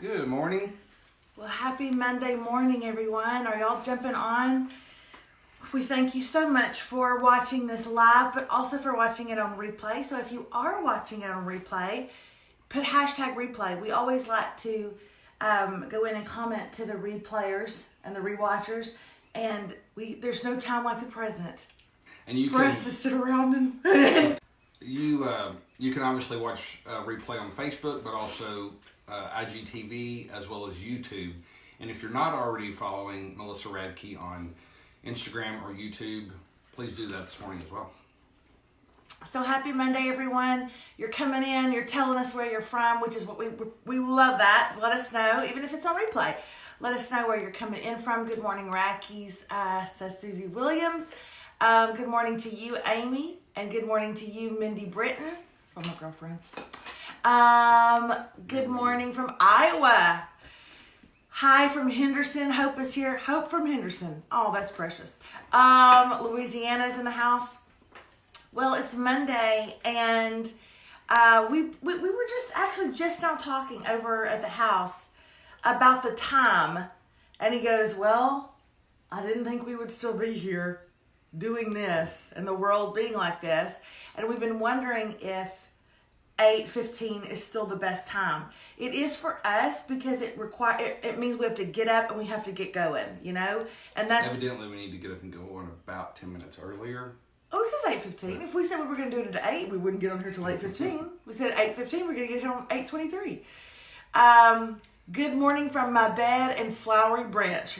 Good morning. Well, happy Monday morning, everyone. Are y'all jumping on? We thank you so much for watching this live, but also for watching it on replay. So if you are watching it on replay, put hashtag replay. We always like to go in and comment to the replayers and the rewatchers, and there's no time like the present for us to sit around and you can obviously watch replay on Facebook, but also IGTV as well as YouTube. And if you're not already following Melissa Radke on Instagram or YouTube, please do that this morning as well. So happy Monday, everyone. You're coming in, you're telling us where you're from, which is what we love that. Let us know, even if it's on replay. Let us know where you're coming in from. Good morning, Radke's, says Susie Williams. Good morning to you, Amy. And good morning to you, Mindy Britton. That's one of my girlfriends. Good morning from Iowa. Hi from Henderson. Hope is here. Hope from Henderson. Oh, that's precious. Louisiana's in the house. Well, it's Monday, and we were just now talking over at the house about the time, and he goes, well, I didn't think we would still be here doing this and the world being like this, and we've been wondering if 8:15 is still the best time. It is for us because it means we have to get up and we have to get going, you know? And that's evidently we need to get up and go on about 10 minutes earlier. Oh, this is 8:15. If we said we were going to do it at 8, we wouldn't get on here till 8:15. We said at 8:15, we're going to get here on 8:23. Good morning from my bed in Flowery Branch.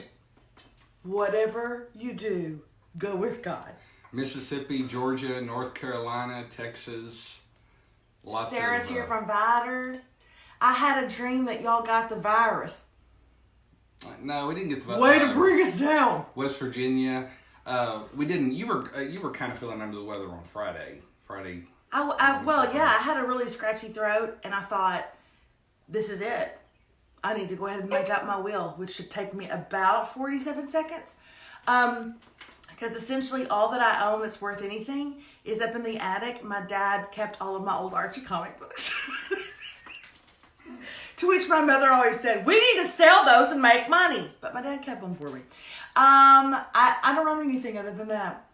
Whatever you do, go with God. Mississippi, Georgia, North Carolina, Texas. Sarah's here from Vidor. I had a dream that y'all got the virus. No, we didn't get the virus. Way to bring us down. West Virginia. We didn't. You were kind of feeling under the weather on Friday. I had a really scratchy throat, and I thought, this is it. I need to go ahead and make up my will, which should take me about 47 seconds. Because essentially all that I own that's worth anything is up in the attic. My dad kept all of my old Archie comic books. To which my mother always said, we need to sell those and make money. But my dad kept them for me. I don't own anything other than that.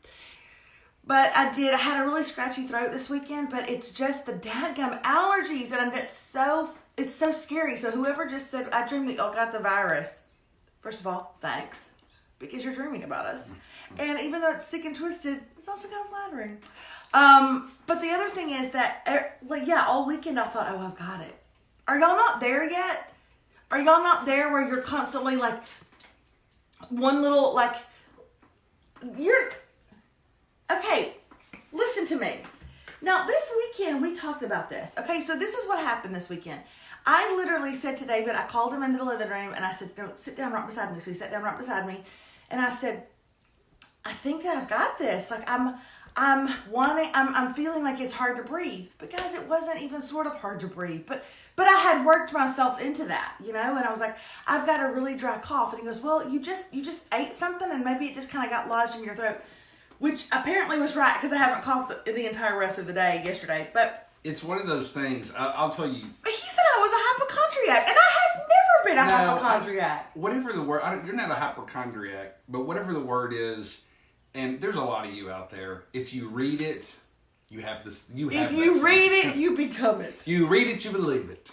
But I had a really scratchy throat this weekend, but it's just the dadgum allergies, and it's so scary. So whoever just said, I dreamed that y'all got the virus. First of all, thanks, because you're dreaming about us. And even though it's sick and twisted, it's also kind of flattering. But the other thing is that, all weekend I thought, oh, I've got it. Are y'all not there yet? Are y'all not there where you're constantly like, one little, like, okay, listen to me. Now, this weekend, we talked about this. Okay, so this is what happened this weekend. I literally said to David, I called him into the living room, and I said, don't sit down right beside me. So he sat down right beside me, and I said, I think that I've got this. Like, I'm feeling like it's hard to breathe. But guys, it wasn't even sort of hard to breathe. But I had worked myself into that, you know? And I was like, I've got a really dry cough. And he goes, well, you just ate something and maybe it just kind of got lodged in your throat. Which apparently was right because I haven't coughed the entire rest of the day yesterday. But it's one of those things, I'll tell you. He said I was a hypochondriac. And I have never been a hypochondriac. Whatever the word, you're not a hypochondriac, but whatever the word is, and there's a lot of you out there. If you read it, you have this. If you read it, you become it. You read it, you believe it.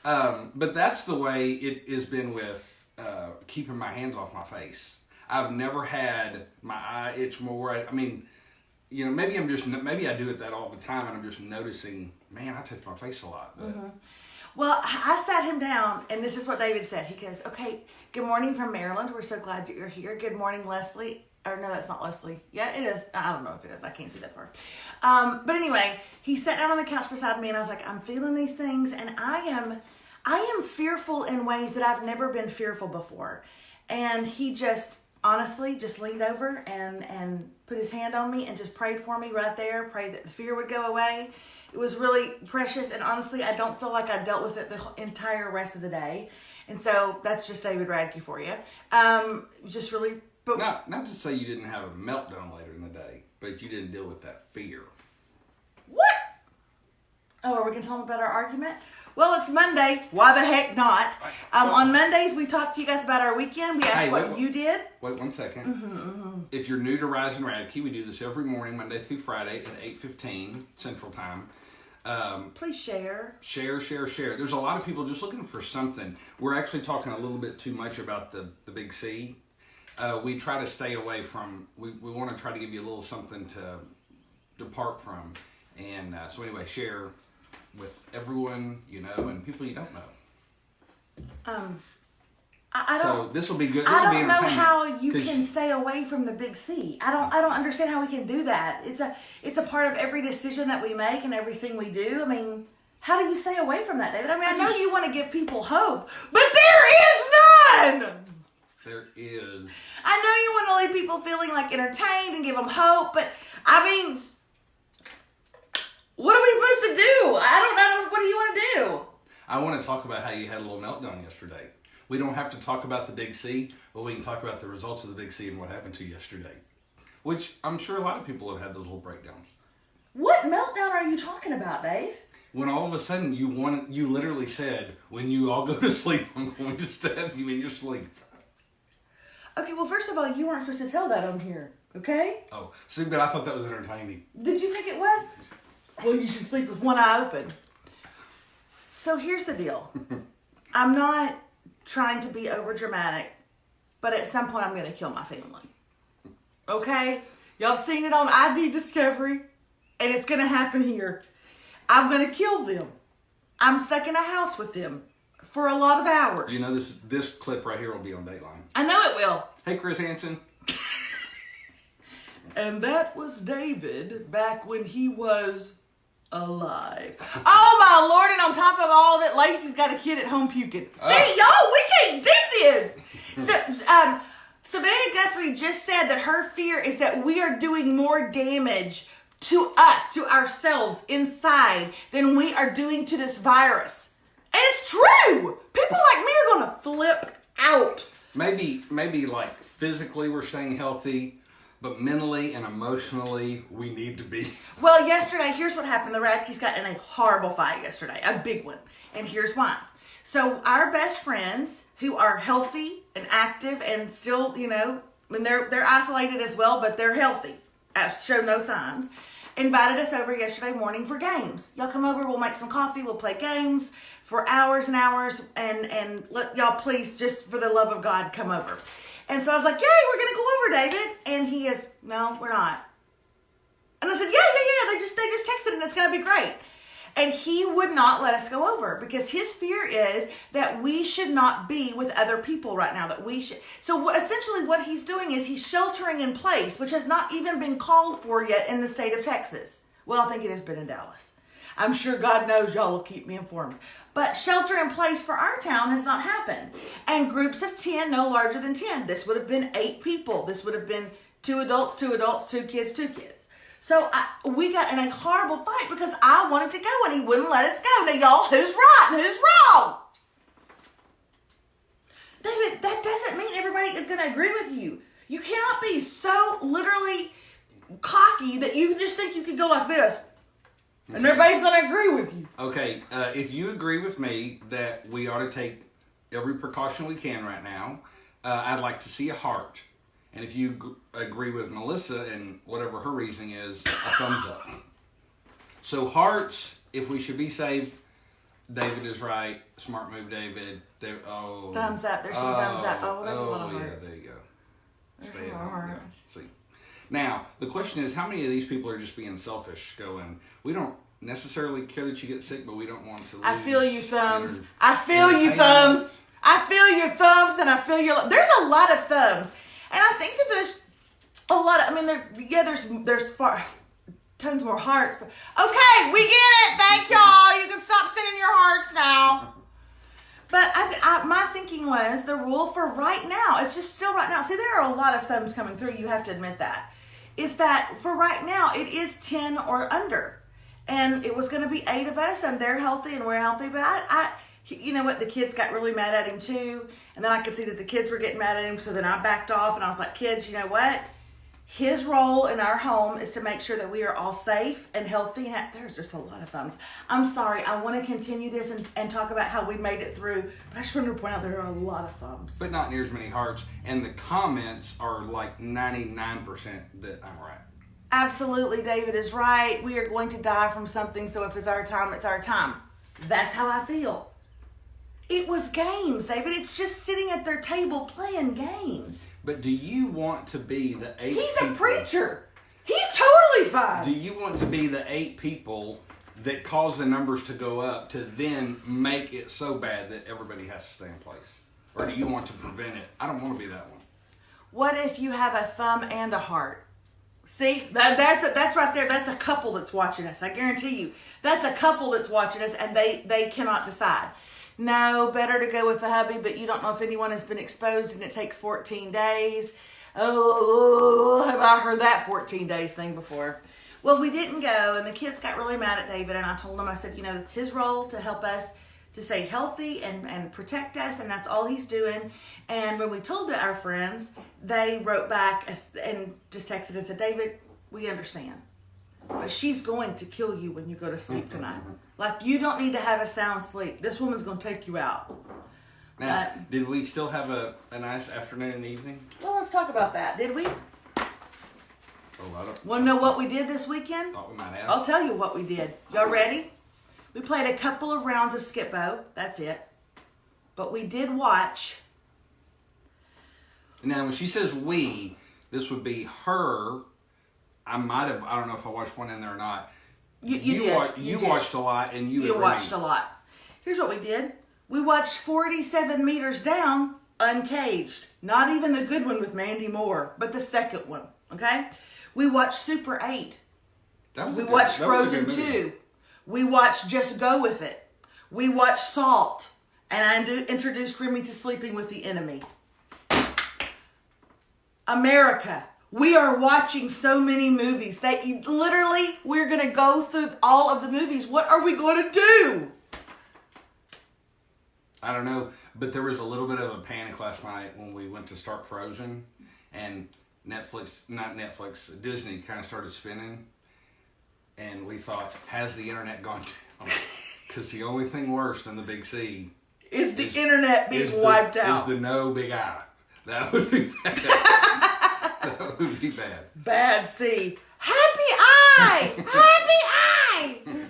But that's the way it has been with keeping my hands off my face. I've never had my eye itch more. I mean, you know, maybe I do it that all the time, and I'm just noticing. Man, I touch my face a lot. Mm-hmm. Well, I sat him down, and this is what David said. He goes, "Okay, good morning from Maryland. We're so glad that you're here. Good morning, Leslie." Or no, that's not Leslie. Yeah, it is. I don't know if it is. I can't see that far. But anyway, he sat down on the couch beside me, and I was like, I'm feeling these things, and I am fearful in ways that I've never been fearful before. And he just honestly just leaned over and put his hand on me and just prayed for me right there, prayed that the fear would go away. It was really precious, and honestly, I don't feel like I dealt with it the entire rest of the day. And so that's just David Radke for you. Just really... But not to say you didn't have a meltdown later in the day, but you didn't deal with that fear. What? Oh, are we going to tell them about our argument? Well, it's Monday. Why the heck not? On Mondays, we talk to you guys about our weekend. We ask what you did. Wait 1 second. If you're new to Rise and Radke, we do this every morning, Monday through Friday at 8:15 Central Time. Please share. Share. There's a lot of people just looking for something. We're actually talking a little bit too much about the big C. We try to stay away from, we want to try to give you a little something to depart from. And so anyway, share with everyone you know and people you don't know. I don't. So this will be good. I don't know how you can stay away from the big C. I don't understand how we can do that. It's a part of every decision that we make and everything we do. I mean, how do you stay away from that, David? I mean, I know you want to give people hope, but there is none. There is. I know you want to leave people feeling like entertained and give them hope, but I mean, what are we supposed to do? I don't know. What do you want to do? I want to talk about how you had a little meltdown yesterday. We don't have to talk about the big C, but we can talk about the results of the big C and what happened to you yesterday. Which I'm sure a lot of people have had those little breakdowns. What meltdown are you talking about, Dave? When all of a sudden you literally said, when you all go to sleep, I'm going to stab you in your sleep. Okay, well, first of all, you weren't supposed to tell that on here, okay? Oh, see, but I thought that was entertaining. Did you think it was? Well, you should sleep with one eye open. So here's the deal. I'm not trying to be over dramatic, but at some point I'm going to kill my family. Okay? Y'all have seen it on ID Discovery, and it's going to happen here. I'm going to kill them. I'm stuck in a house with them for a lot of hours. You know, this clip right here will be on Dateline. I know it will. Hey, Chris Hansen. And that was David back when he was alive. Oh my Lord, and on top of all of it, Lacey's got a kid at home puking. See, y'all, we can't do this. So, Savannah Guthrie just said that her fear is that we are doing more damage to us, to ourselves inside than we are doing to this virus. And it's true. People like me are going to flip out. Maybe like physically we're staying healthy, but mentally and emotionally we need to be. Well, yesterday, here's what happened. The Radkes got in a horrible fight yesterday, a big one. And here's why. So our best friends who are healthy and active and still, you know, I mean, they're isolated as well, but they're healthy, show no signs, invited us over yesterday morning for games. Y'all come over, we'll make some coffee, we'll play games for hours and hours, and let y'all please, just for the love of God, come over. And so I was like, yay, we're going to go over, David. And he is, no, we're not. And I said, yeah, they just texted and it's going to be great. And he would not let us go over because his fear is that we should not be with other people right now, that we should. So essentially what he's doing is he's sheltering in place, which has not even been called for yet in the state of Texas. Well, I think it has been in Dallas. I'm sure God knows y'all will keep me informed. But shelter in place for our town has not happened. And groups of 10, no larger than 10. This would have been 8 people. This would have been 2 adults, 2 kids, 2 kids. So we got in a horrible fight because I wanted to go and he wouldn't let us go. Now, y'all, who's right and who's wrong? David, that doesn't mean everybody is going to agree with you. You cannot be so literally cocky that you just think you could go like this. And everybody's going to agree with you. Okay, if you agree with me that we ought to take every precaution we can right now, I'd like to see a heart. And if you agree with Melissa and whatever her reasoning is, a thumbs up. So hearts, if we should be safe, David is right. Smart move, David. Thumbs up. There's some thumbs up. Oh, there's a lot of hearts. Yeah, there you go. There's a lot of hearts. See. Now, the question is, how many of these people are just being selfish, going, we don't necessarily care that you get sick, but we don't want to lose. I feel you, thumbs. I feel you, thumbs. I feel your thumbs, and I feel your... There's a lot of thumbs. And I think that there's a lot of... I mean, there's tons more hearts. But, okay, we get it. Thank y'all. You can stop sending your hearts now. But my thinking was the rule for right now, it's just still right now. See, there are a lot of thumbs coming through. You have to admit that. Is that for right now, it is 10 or under. And it was going to be 8 of us, and they're healthy and we're healthy. But you know what? The kids got really mad at him too. And then I could see that the kids were getting mad at him. So then I backed off and I was like, kids, you know what? His role in our home is to make sure that we are all safe and healthy. There's just a lot of thumbs. I'm sorry. I want to continue this and talk about how we made it through. But I just wanted to point out there are a lot of thumbs. But not near as many hearts. And the comments are like 99% that I'm right. Absolutely, David is right. We are going to die from something. So if it's our time, it's our time. That's how I feel. It was games, David. It's just sitting at their table playing games. But do you want to be the 8 He's people? a preacher. He's totally fine. Do you want to be the 8 people that cause the numbers to go up to then make it so bad that everybody has to stay in place? Or do you want to prevent it? I don't want to be that one. What if you have a thumb and a heart? See, that's right there. That's a couple that's watching us. I guarantee you. That's a couple that's watching us, and they cannot decide. No, better to go with the hubby, but you don't know if anyone has been exposed and it takes 14 days. Oh, have I heard that 14 days thing before? Well, we didn't go, and the kids got really mad at David, and I told him, I said, it's his role to help us to stay healthy and protect us, and that's all he's doing. And when we told our friends, they wrote back and just texted and said, David, we understand. But she's going to kill you when you go to sleep tonight. Like, you don't need to have a sound sleep. This woman's going to take you out. Now, did we still have a nice afternoon and evening? Well, let's talk about that. Did we? Oh, I don't. Want to know what we did this weekend? Thought we might have. I'll tell you what we did. Y'all ready? We played a couple of rounds of skip-bo. That's it. But we did watch. Now, when she says we, this would be her. I don't know if I watched one in there or not. You watched a lot, and you watched a lot. Here's what we did. We watched 47 Meters Down, uncaged. Not even the good one with Mandy Moore, but the second one, okay? We watched Super 8. We watched Frozen 2. We watched Just Go With It. We watched Salt. And I introduced Remy to Sleeping with the Enemy. America. We are watching so many movies. We're going to go through all of the movies. What are we going to do? I don't know, but there was a little bit of a panic last night when we went to start Frozen, and Disney kind of started spinning, and we thought, has the internet gone down? Because the only thing worse than the big C is the internet being wiped out. Is the no big I. That would be bad. That would be bad. Bad C. Happy eye! Happy eye!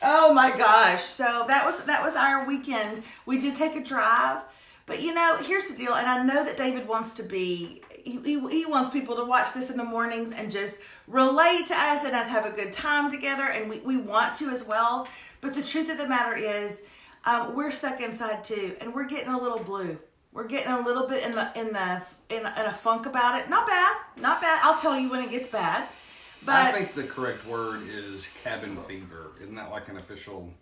Oh my gosh. So that was our weekend. We did take a drive. But here's the deal. And I know that David wants to be, he wants people to watch this in the mornings and just relate to us and us have a good time together. And we want to as well. But the truth of the matter is, we're stuck inside too. And we're getting a little blue. We're getting a little bit in a funk about it. Not bad. I'll tell you when it gets bad. But I think the correct word is cabin fever. Isn't that like an official?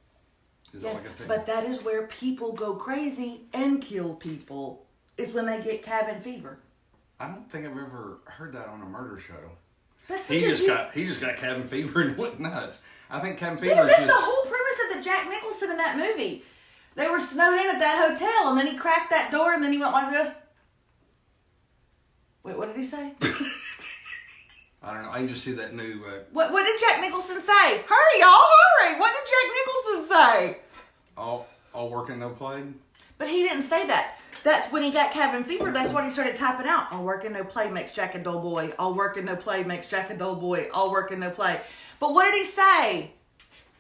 Yes, but that is where people go crazy and kill people. Is when they get cabin fever. I don't think I've ever heard that on a murder show. That's he just got cabin fever and went nuts. I think cabin fever. That's the whole premise of the Jack Nicholson in that movie. They were snowed in at that hotel, and then he cracked that door, and then he went like this. Wait, what did he say? I don't know. I can just see that new... What did Jack Nicholson say? Hurry, y'all, hurry! What did Jack Nicholson say? All work and no play? But he didn't say that. That's when he got cabin fever. That's what he started typing out. All work and no play makes Jack a dull boy. All work and no play makes Jack a dull boy. All work and no play. But what did he say?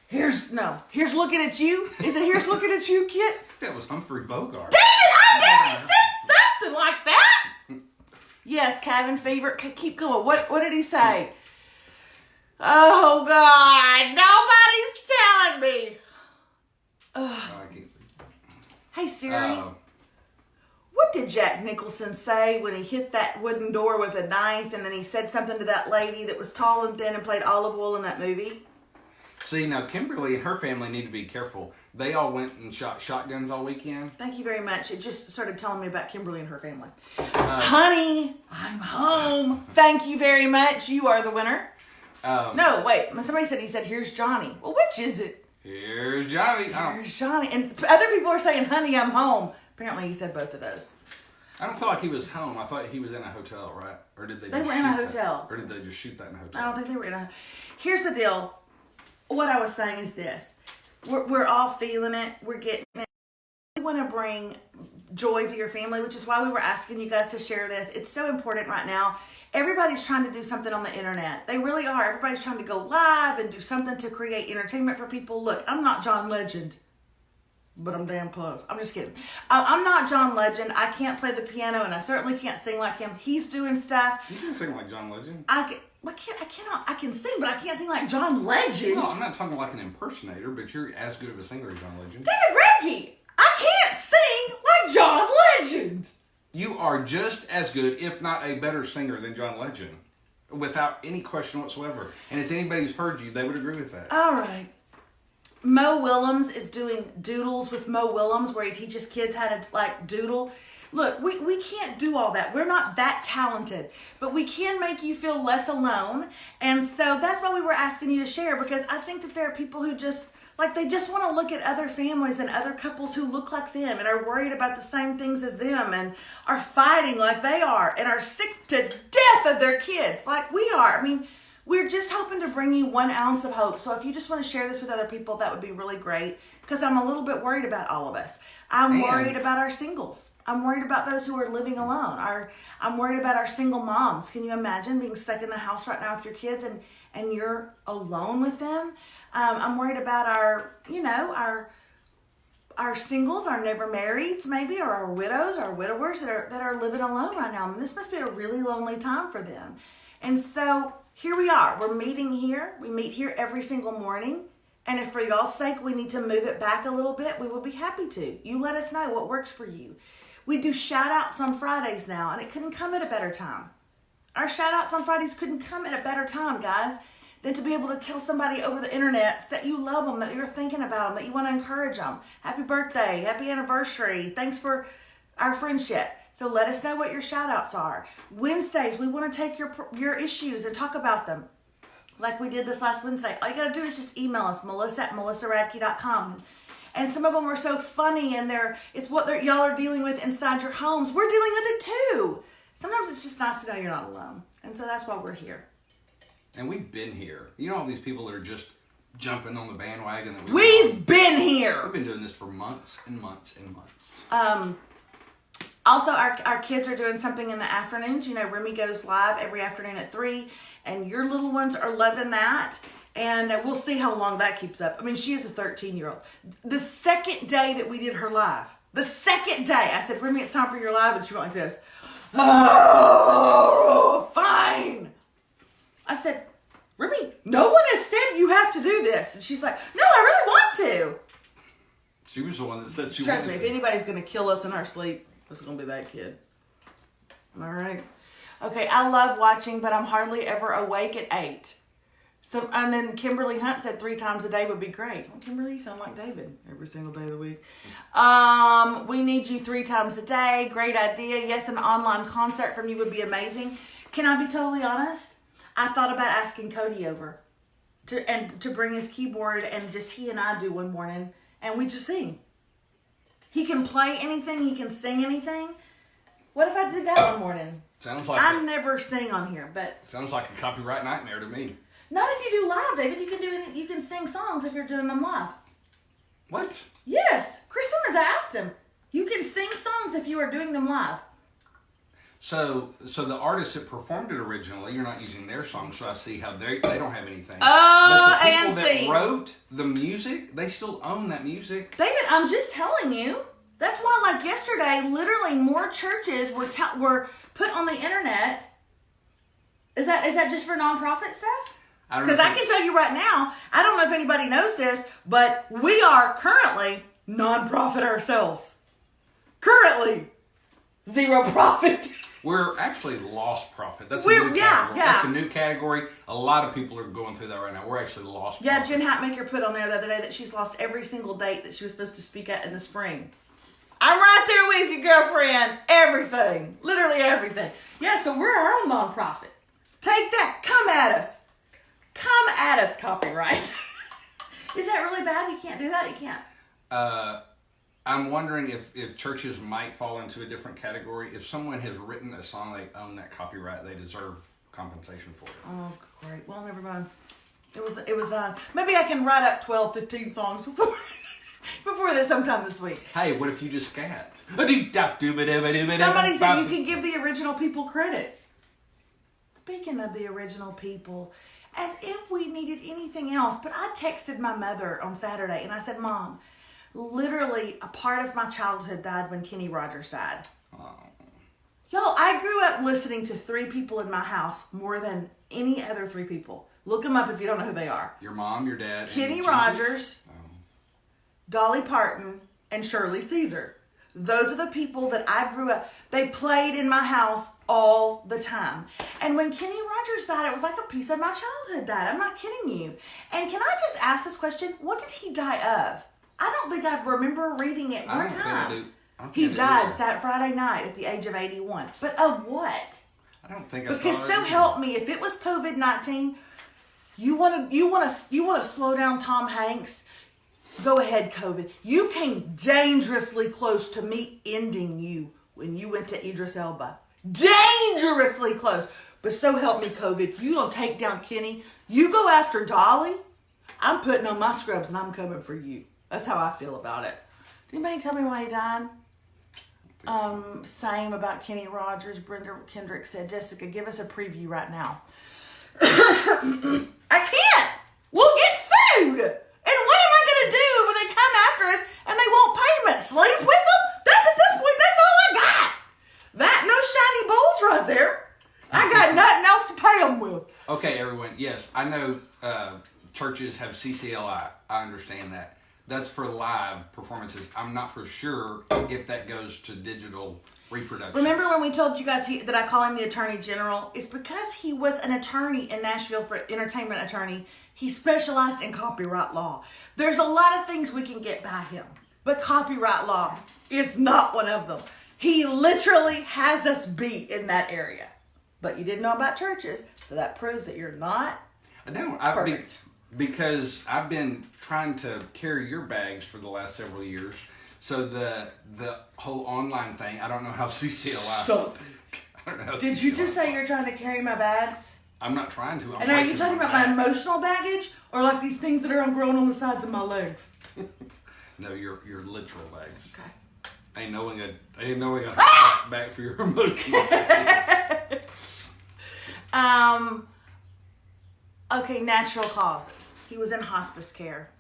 Here's looking at you. Is it here's looking at you, Kit? That was Humphrey Bogart. Dang it! I knew he said something like that. Yes, cabin fever. Keep going. What did he say? Oh God! Nobody's telling me. I can't see. Hey Siri. What did Jack Nicholson say when he hit that wooden door with a knife, and then he said something to that lady that was tall and thin and played Olive Oyl in that movie? See, now Kimberly and her family need to be careful. They all went and shot shotguns all weekend. Thank you very much. It just started telling me about Kimberly and her family. Honey, I'm home. Thank you very much. You are the winner. No, wait. Somebody said, here's Johnny. Well, which is it? Here's Johnny. Here's Johnny. And other people are saying, honey, I'm home. Apparently he said both of those. I don't feel like he was home. I thought he was in a hotel, right? Or did they? They just were in a shoot hotel. Or did they just shoot that in a hotel? I don't think they were in a. Here's the deal. What I was saying is this: we're all feeling it. We're getting it. We want to bring joy to your family, which is why we were asking you guys to share this. It's so important right now. Everybody's trying to do something on the internet. They really are. Everybody's trying to go live and do something to create entertainment for people. Look, I'm not John Legend, but I'm damn close. I'm just kidding. I'm not John Legend. I can't play the piano, and I certainly can't sing like him. He's doing stuff. You can sing like John Legend. I can sing, but I can't sing like John Legend. No, I'm not talking like an impersonator, but you're as good of a singer as John Legend. David Radke, I can't sing like John Legend. You are just as good, if not a better singer than John Legend, without any question whatsoever. And if anybody's heard you, they would agree with that. All right. Mo Willems is doing doodles with Mo Willems, where he teaches kids how to like doodle. Look, we can't do all that. We're not that talented, but we can make you feel less alone. And so that's why we were asking you to share, because I think that there are people who just, like, they just want to look at other families and other couples who look like them and are worried about the same things as them and are fighting like they are and are sick to death of their kids like we are. I mean, we're just hoping to bring you 1 ounce of hope. So if you just want to share this with other people, that would be really great, because I'm a little bit worried about all of us. I'm worried about our singles. I'm worried about those who are living alone. I'm worried about our single moms. Can you imagine being stuck in the house right now with your kids and you're alone with them? I'm worried about our singles, our never marrieds maybe, or our widows, our widowers that are living alone right now. And this must be a really lonely time for them. And so here we are. We're meeting here. We meet here every single morning. And if for y'all's sake we need to move it back a little bit, we will be happy to. You let us know what works for you. We do shout outs on Fridays now, and it couldn't come at a better time. Our shout outs on Fridays couldn't come at a better time, guys, than to be able to tell somebody over the internet that you love them, that you're thinking about them, that you want to encourage them. Happy birthday, happy anniversary, thanks for our friendship. So let us know what your shout outs are. Wednesdays, we want to take your issues and talk about them, like we did this last Wednesday. All you got to do is just email us, melissa@melissaradke.com. And some of them are so funny, and it's what y'all are dealing with inside your homes. We're dealing with it too. Sometimes it's just nice to know you're not alone. And so that's why we're here. And we've been here. You know all these people that are just jumping on the bandwagon that we've been here. We've been doing this for months and months and months. Also, our kids are doing something in the afternoons. You know, Remy goes live every afternoon at 3, and your little ones are loving that. And we'll see how long that keeps up. I mean, she is a 13-year-old. The second day that we did her live, I said, Remy, it's time for your live. And she went like this. Oh, fine. I said, Remy, no one has said you have to do this. And she's like, no, I really want to. She was the one that said she wanted to. Trust me, if anybody's going to kill us in our sleep, it's going to be that kid. All right. Okay, I love watching, but I'm hardly ever awake at 8. So, and then Kimberly Hunt said 3 times a day would be great. Well, Kimberly, you sound like David every single day of the week. We need you 3 times a day. Great idea. Yes, an online concert from you would be amazing. Can I be totally honest? I thought about asking Cody over to bring his keyboard and just he and I do one morning, and we just sing. He can play anything. He can sing anything. What if I did that one morning? Sounds like I never sing on here, but sounds like a copyright nightmare to me. Not if you do live, David. You can sing songs if you're doing them live. What? Yes. Chris Simmons, I asked him. You can sing songs if you are doing them live. So the artists that performed it originally, you're not using their songs, so I see how they don't have anything. Oh, but the people that wrote the music, they still own that music. David, I'm just telling you. That's why, like yesterday, literally more churches were put on the internet. Is that just for nonprofit stuff? Because I can tell you right now, I don't know if anybody knows this, but we are currently nonprofit ourselves. Currently, 0 profit. We're actually lost profit. That's a new category. Yeah. That's a new category. A lot of people are going through that right now. We're actually lost profit. Yeah, Jen Hatmaker put on there the other day that she's lost every single date that she was supposed to speak at in the spring. I'm right there with you, girlfriend. Everything. Literally everything. Yeah, so we're our own nonprofit. Take that. Come at us. Come at us, copyright. Is that really bad? You can't do that? You can't? I'm wondering if churches might fall into a different category. If someone has written a song, they own that copyright, they deserve compensation for it. Oh, great. Well, never mind. It was nice. Maybe I can write up 12, 15 songs before this sometime this week. Hey, what if you just scat? Somebody said you can give the original people credit. Speaking of the original people, as if we needed anything else, but I texted my mother on Saturday and I said, Mom, literally a part of my childhood died when Kenny Rogers died. Oh. Y'all, I grew up listening to 3 people in my house more than any other 3 people. Look them up if you don't know who they are. Your mom, your dad, Kenny Rogers, Dolly Parton, and Shirley Caesar. Those are the people that I grew up. They played in my house all the time. And when Kenny Rogers died, it was like a piece of my childhood died. I'm not kidding you. And can I just ask this question? What did he die of? I don't think I remember reading it one time. He died Friday night at the age of 81. But of what? I don't think I saw it. Because so help me, if it was COVID-19, you want to slow down Tom Hanks? Go ahead, COVID. You came dangerously close to me ending you when you went to Idris Elba. Dangerously close. But so help me, COVID. You gonna take down Kenny. You go after Dolly. I'm putting on my scrubs and I'm coming for you. That's how I feel about it. Did anybody tell me why he died? Same about Kenny Rogers. Brenda Kendrick said, Jessica, give us a preview right now. I can't. We'll get sued. And what am I going to do when they come after us and they won't payment? Sleep with them? That's at this point, that's all I got. That, no shiny bowls right there. I got nothing else to pay them with. Okay, everyone. Yes, I know churches have CCLI. I understand that. That's for live performances. I'm not for sure if that goes to digital reproduction. Remember when we told you guys that I call him the Attorney General? It's because he was an attorney in Nashville for entertainment attorney. He specialized in copyright law. There's a lot of things we can get by him, but copyright law is not one of them. He literally has us beat in that area. But you didn't know about churches, so that proves that you're not perfect. Because I've been trying to carry your bags for the last several years. So the whole online thing, I don't know how CCLI... Stop it. I don't know how Did CCLI, you just say you're trying to carry my bags? I'm not trying to. And are you talking about my emotional baggage? Or like these things that are growing on the sides of my legs? No, your literal bags. Okay. Ain't no one got back for your emotional baggage. Okay, natural causes. He was in hospice care.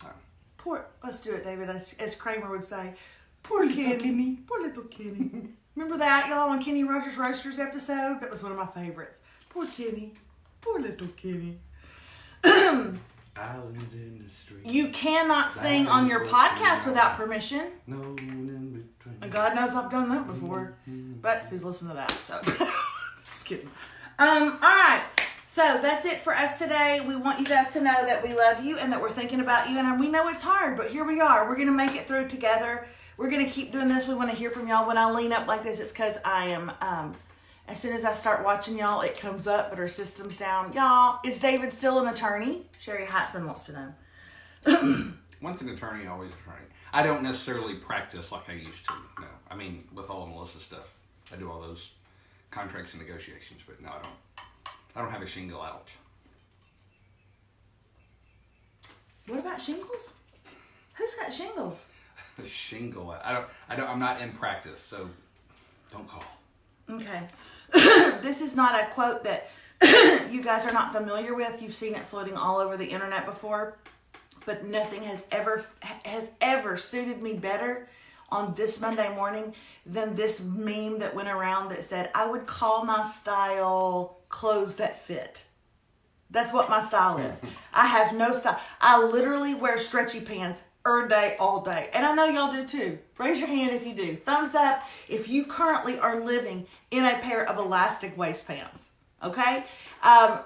Oh. Let's do it, David. As Kramer would say, poor Kenny. Poor little Kenny. Remember that, y'all, on Kenny Rogers Roasters episode? That was one of my favorites. Poor Kenny. Poor little Kenny. Islands in the street. You cannot sing on your podcast without permission. No one in between. And God knows I've done that before. But who's listening to that? So. Just kidding. All right. So that's it for us today. We want you guys to know that we love you and that we're thinking about you. And we know it's hard, but here we are. We're going to make it through together. We're going to keep doing this. We want to hear from y'all. When I lean up like this, it's because I am, as soon as I start watching y'all, it comes up, but our system's down. Y'all, is David still an attorney? Sherry Heitzman wants to know. Once an attorney, always an attorney. I don't necessarily practice like I used to. No. I mean, with all of Melissa's stuff, I do all those contracts and negotiations, but no, I don't have a shingle out. What about shingles? Who's got shingles? A shingle out. I'm not in practice, so don't call. Okay. This is not a quote that you guys are not familiar with. You've seen it floating all over the internet before, but nothing has ever suited me better on this Monday morning than this meme that went around that said, I would call my style clothes that fit. That's what my style is. I have no style. I literally wear stretchy pants every day, all day. And I know y'all do too. Raise your hand if you do. Thumbs up if you currently are living in a pair of elastic waist pants. Okay?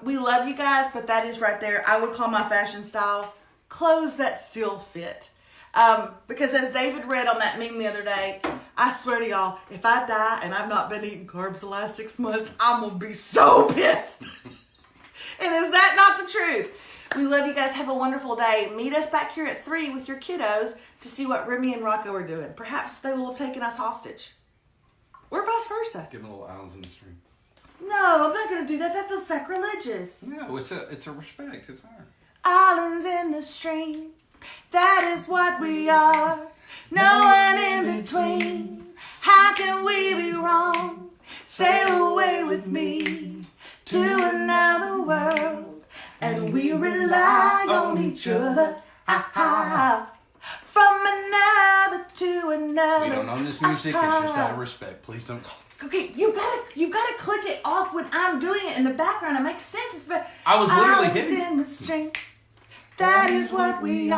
We love you guys, but that is right there. I would call my fashion style clothes that still fit. Because as David read on that meme the other day, I swear to y'all, if I die and I've not been eating carbs the last 6 months, I'm going to be so pissed. And is that not the truth? We love you guys. Have a wonderful day. Meet us back here at 3 with your kiddos to see what Remy and Rocco are doing. Perhaps they will have taken us hostage. Or vice versa. Give them little islands in the stream. No, I'm not going to do that. That feels sacrilegious. No, it's a respect. It's honor. Islands in the stream. That is what we are. No one in between. How can we be wrong? Sail away with me to another world, and we rely on each other. Ha ha. From another to another. We don't own this music. It's just out of respect. Please don't call. Okay, you gotta click it off when I'm doing it in the background. It makes sense. It's I was literally Islands hitting. in the stream. That is what we are.